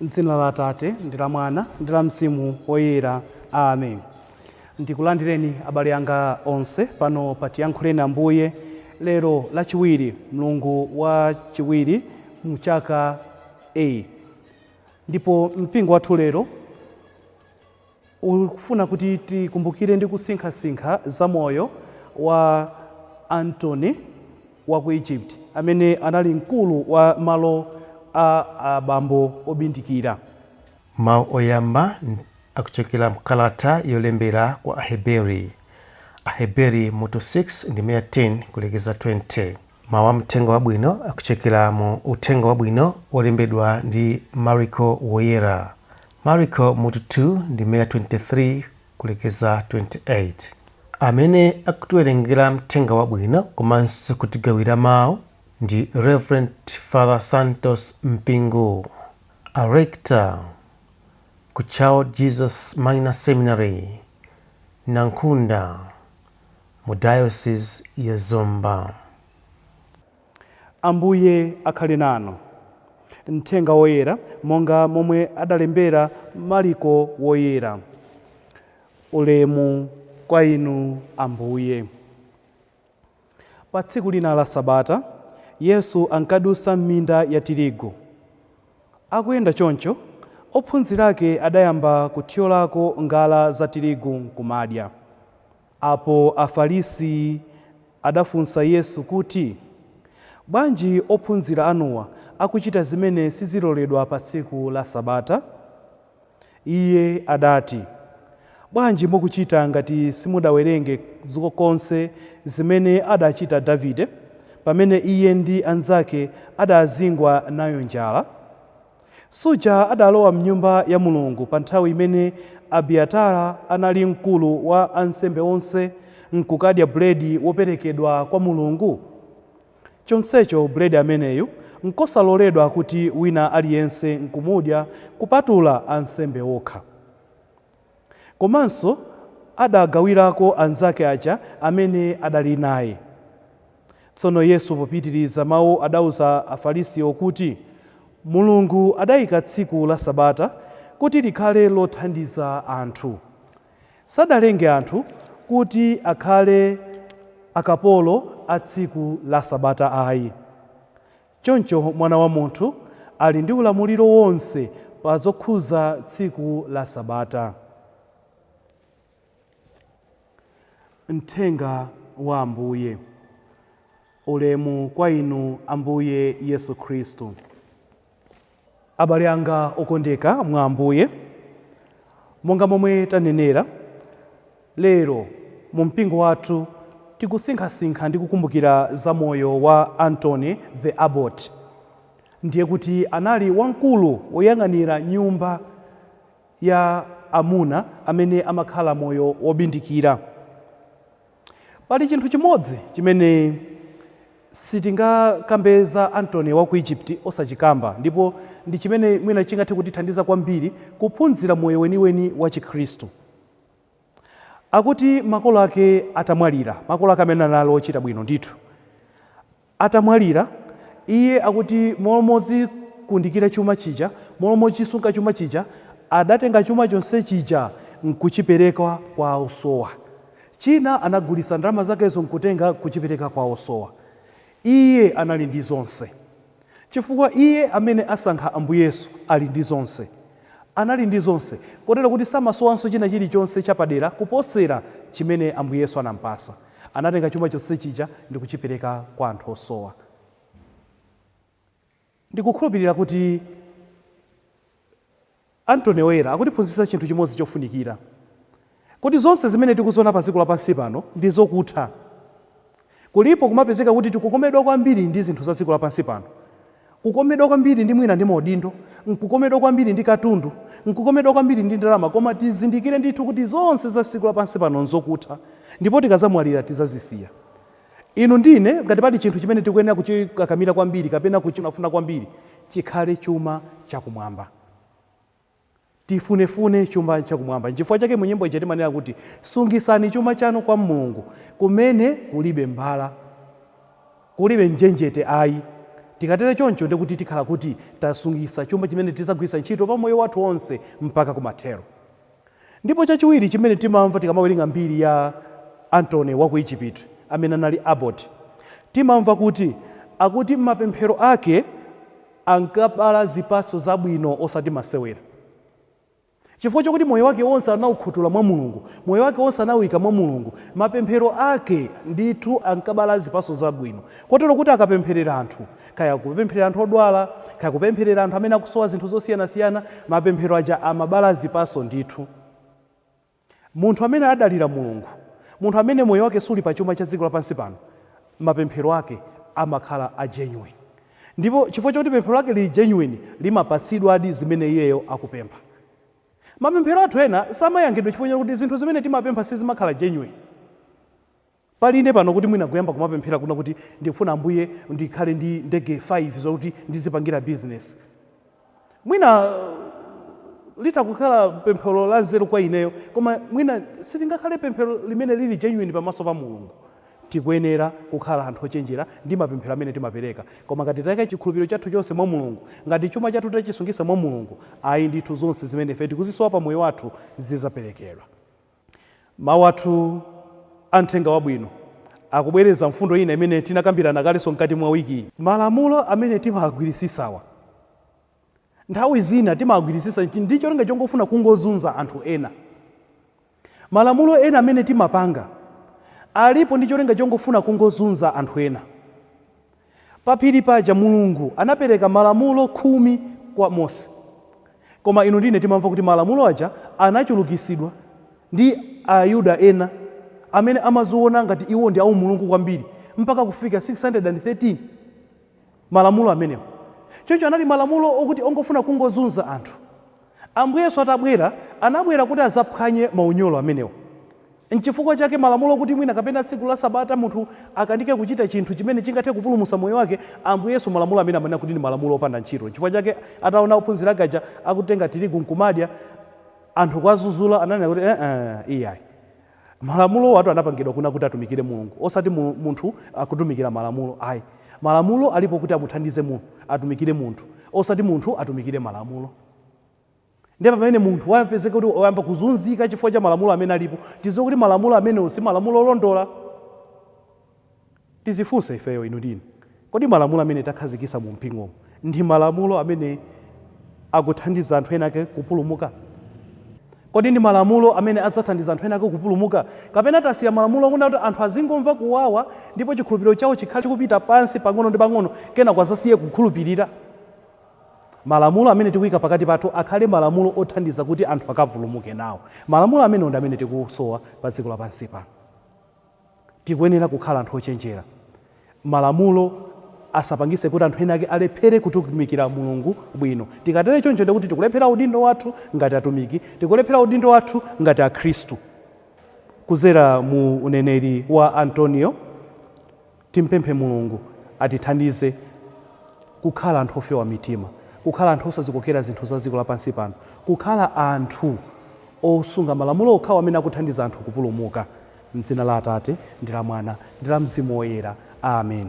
M'dzina la Atate ndi la Mwana ndi la Mzimu Woyera. Amen. Ndikulandireni abale anga onse pano patiyankhuleni Ambuye lero lachiwiri mlungu wa chiwiri mu chaka A. Ndipo mpingo wathu lero ukufuna kuti tikumbukire ndi kusinkhasinkha za moyo wa Antony wa ku Egypt amene anali mkulu wa malo a abambo obindikira. Mawu oyamba akuchokera mkalata yolembera kwa Aheberi. Aheberi mutu 6 ndi 10 kulekeza 20. Mawu amtengo wabwino akuchokera mu utengo wabwino wolembedwa ndi Mariko Woyera. Mariko mutu 2 ndi 23 kulekeza 28. Amene akutiwerengera mtengo wabwino komanso kutigawira mawu ndi Reverend Father Santos Mpingu, a rector ku Child Jesus Minor Seminary, Nankunda, mu Diocese ya Zomba. Ambuye akhale nanu. Mthenga woyera monga momwe adalembera Mariko Woyera. Ulemu kwa inu Ambuye. Pa tsiku lina la Sabata, Yesu ankadusa m'minda ya tirigu. Akuyenda choncho, ophunzira ake adayamba kuthyolako ngala za tirigu nkumadya. Apo Afarisi adafunsa Yesu kuti, bwanji ophunzira anuwa akuchita zimene siziloledwa pa tsiku la Sabata? Iye adati, bwanji mukuchita ngati simudawerenge konse zimene adachita Davide pamene iye ndi anzake adazingwa nayo njala? Suja adalowa mnyumba ya Mulungu pa nthawi imene Abiatara anali mkulu wa ansembe onse nkukadya buledi woperekedwa kwa Mulungu. Chonsecho buledi ameneyu nkosaloledwa kuti wina aliyense nkumudya kupatula ansembe okha. Komanso adagawirako anzake aja amene adali naye. Tsono Yesu popitiriza mawu adauza Afarisiwo kuti Mulungu adayika tsiku la Sabata kuti likhale lothandiza anthu. Sadalenge anthu kuti akhale akapolo a tsiku la Sabata ayi. Choncho Mwana wa Munthu ali ndi ulamuliro wonse pa zokhuza tsiku la Sabata. Mthenga wa Ambuye. Ulemu kwa inu Ambuye Yesu Khristu. Abale anga okondeka mwa Ambuye, monga momwe tanenera, lero mu mpingo wathu tikusinkhasinkha ndi kukumbukira za moyo wa Antony the Abbot. Ndiye kuti anali wamkulu woyang'anira nyumba ya amuna amene amakhala moyo wobindikira. Pali chinthu chimodzi chimene sitingakambeza Antony wa ku Egypt osachikamba, ndipo ndi chimene mwina chingathe kutithandiza kwambiri kuphunzira moyo weniweni wa Chikhristu. Akuti makolo ake atamwalira, makolo ake amene anali ochita bwino ndithu, atamwalira, iye akuti momodzi kundikira chuma chija, momodzi chisunga chuma chija, adatenga chuma chonse chija nkuchipereka kwa osowa. China anagulitsa ndalama zakezo nkutenga kuchipereka kwa osowa. Iye anali ndi zonse. Chifukwa iye amene asankha Ambuye Yesu ali ndi zonse. Anali ndi zonse. Kotero kuti samasowanso china chilichonse chapadera kuposera chimene Ambuye Yesu anampasa. Anatenga chuma chonse chija ndi kuchipereka kwa anthu osowa. Ndikukhulupirira kuti Antony Woyera akutiphunzitsa chinthu chimodzi chofunikira. Kuti zonse zimene tikuziona pa dziko lapansi pano ndi zokutha. Kulipo kumapezeka kuti tikukomedwa kwambiri ndi zinthu za dziko lapansi pano. Kukomedwa kwambiri ndi mwina ndi maudindo, nkukomedwa kwambiri ndi katundu, nkukomedwa kwambiri ndi ndalama, koma tizindikire ndithu kuti zonse za dziko lapansi pano nzokutha, ndipo tikazamwalira tizazisiya. Inu ndine ngati pali chinthu chimene tikuyenera kuchikakamira kwambiri kapena kuchimafuna kwambiri, chikhale chuma chakumwamba. Tifunefune chuma chakumwamba. N'chifukwa chake mu nyimbo ija timanena kuti sungisani chuma chanu kwa Mulungu kumene kulibe mbala, kulibe njenjete ayi, Tikatere choncho ndikuti tikhala kuti tasungisa chuma chimene tizagwiritsa ntchito pa moyo wathu onse mpaka kumathero. Ndipo chachiwiri chimene timamva tikamawerenga mbiri ya Antony wa ku Egypt amene anali abbot, timamva kuti akuti mapemphero ake ankabala zipatso zabwino osati masewera. Chifukwa chokuti moyo wake wonse anawukhuthula mwa Mulungu, moyo wake wonse anawika mwa Mulungu, mapemphero ake ndithu ankabala zipatso zabwino. Kotero kuti akapempherera anthu, kaya kupempherera anthu odwala, kaya kupempherera anthu amene akusowa zinthu zosiyanasiyana, mapemphero aja amabala zipatso ndithu. Munthu amene adalira Mulungu, munthu amene moyo wake suli pa chuma cha dziko lapansi pano, mapemphero ake amakhala a genuine. Ndipo chifukwa chokuti pemphero lake lili genuine, limapatsidwa adi zimene iyeyo akupempha. Mapemphero athu ena samayankhidwa chifukwa chokuti zinthu zimene timapempha sizimakhala genuine. Palinde pano kuti mwina kuyamba kumapemphera kuna kuti ndikufuna Ambuye ndikhale ndi ndege 5 zokuti ndizipangira business. Mwina litakukhala pemphero la nzeru kwa ineyo, koma mwina sitingakhale pemphero limene lili genuine pamaso pa Mulungu. Tikuyenera kukhala anthu ochenjera ndi mapemphero amene timapereka. Koma ngati tayika chikhulupiriro chathu chonse mwa Mulungu, ngati chuma chathu tachisungisa mwa Mulungu, ayi ndithu zonse zimene ife tikuzisowa pa moyo wathu zizaperekedwa. Mawu athu amthenga wabwino akubwereza mfundo ina imene tinakambirana kalenso mkati mwa wiki. Malamulo amene timagwirisisawa, nthawi zina timagwirisisa ndi cholinga chongofuna kungozunza anthu ena. Malamulo ena amene timapanga alipo ndi cholinga chongofuna kungozunza anthu ena. Paphiri paja Mulungu anapereka malamulo 10 kwa Mose. Koma inu ndine timamva kuti malamulo aja anachulukisidwa ndi Ayuda ena amene amaziona ngati iwo ndi awu Mulungu kwambiri mpaka kufika 613 malamulo amenewo. Choncho anali malamulo okuti ongofuna kungozunza anthu. Ambuye Yesu atabwera, anabwera kuti azaphwanye maunyolo amenewo. Nchifukwa chake malamulo kuti mwina kapena tsiku la Sabata munthu akandike kuchita chinthu chimene chingathe kupulumutsa moyo wake, Ambuye Yesu malamulo amene amanena kuti ndi malamulo opanda ntchito. Chifukwa chake ataona ophunzira aja akutenga tirigu nkumadya, anthu kwazuzula ananena kuti iyayi. Malamulo watu anapangidwa kuna kuti atumikire Mulungu, osati munthu akutumikira malamulo. Ayi, malamulo alipo kuti amuthandize munthu atumikire munthu, osati munthu atumikire malamulo. Ndipo pamene munthu wapezeka kuti wayamba kuzunzika chifukwa cha malamulo amene alipo, tiziwe kuti malamulo amene si malamulo olondola. Tizifunse ifeyo inu ndine, kodi malamulo amene takhazikisa mu mpingo ndi malamulo amene akuthandiza anthu ena ake kupulumuka? Kodi ndi malamulo amene adzathandiza anthu ena ake kupulumuka? Kapena tasiya malamulo kuti anthu azingomva kuwawa ndipo chikhulupiriro chawo chikhale chikupita pansi pang'ono ndi pang'ono kena kwazasiye kukhulupirira? Malamulo amene tikuyika pakati pathu akhale malamulo othandiza kuti anthu akapulumuke nawo. Malamulo amene ndi amene tikusowa pa dziko lapansi pano. Tikuyenera kukhala anthu ochenjera. Malamulo asapangise kuti anthu ena ake alephere kutumikira Mulungu bwino. Tikatere choncho ndikuti tikulephera udindo wathu ngati atumiki, tikulephera udindo wathu ngati akhristu. Kuzera mu uneneri wa Antonio, timpemphe Mulungu atithandize kukhala anthu ofewa mitima, kukhala anthu osazikokera zinthu za dziko lapansi pano, kukhala anthu osunga malamulo okhawo amene akuthandiza anthu kupulumuka. M'dzina la Atate ndi la Mwana ndi la Mzimu Woyera. Amen.